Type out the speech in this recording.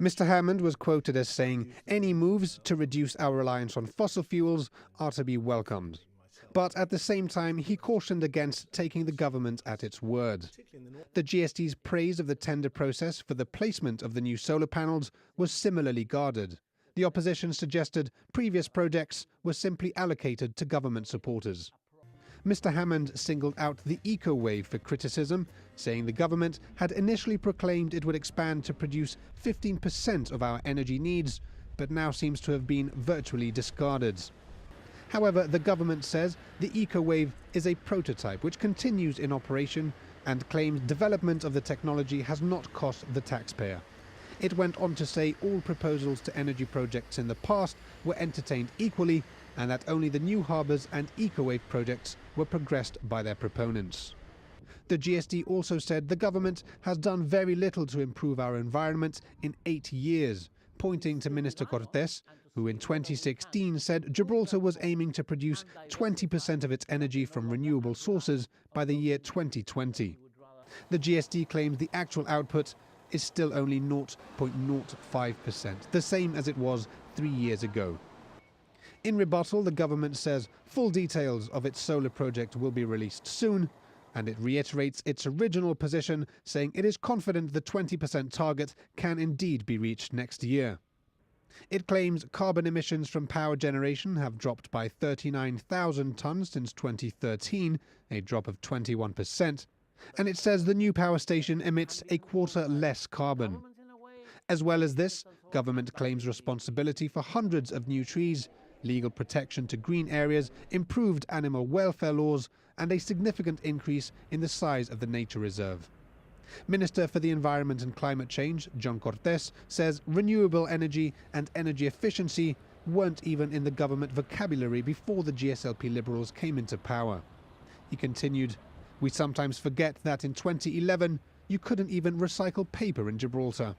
Mr. Hammond was quoted as saying, "Any moves to reduce our reliance on fossil fuels are to be welcomed." But at the same time, he cautioned against taking the government at its word. The GSD's praise of the tender process for the placement of the new solar panels was similarly guarded. The opposition suggested previous projects were simply allocated to government supporters. Mr. Hammond singled out the eco-wave for criticism, saying the government had initially proclaimed it would expand to produce 15% of our energy needs, but now seems to have been virtually discarded. However, the government says the eco-wave is a prototype which continues in operation and claims development of the technology has not cost the taxpayer. It went on to say all proposals to energy projects in the past were entertained equally and that only the new harbours and eco-wave projects were progressed by their proponents. The GSD also said the government has done very little to improve our environment in 8 years, pointing to Minister Cortés, who in 2016 said Gibraltar was aiming to produce 20% of its energy from renewable sources by the year 2020. The GSD claims the actual output is still only 0.05%, the same as it was 3 years ago. In rebuttal, the government says full details of its solar project will be released soon, and it reiterates its original position, saying it is confident the 20% target can indeed be reached next year. It claims carbon emissions from power generation have dropped by 39,000 tonnes since 2013, a drop of 21%, and it says the new power station emits a quarter less carbon. As well as this, government claims responsibility for hundreds of new trees, legal protection to green areas, improved animal welfare laws, and a significant increase in the size of the nature reserve. Minister for the Environment and Climate Change, John Cortés, says renewable energy and energy efficiency weren't even in the government vocabulary before the GSLP Liberals came into power. He continued, "We sometimes forget that in 2011 you couldn't even recycle paper in Gibraltar."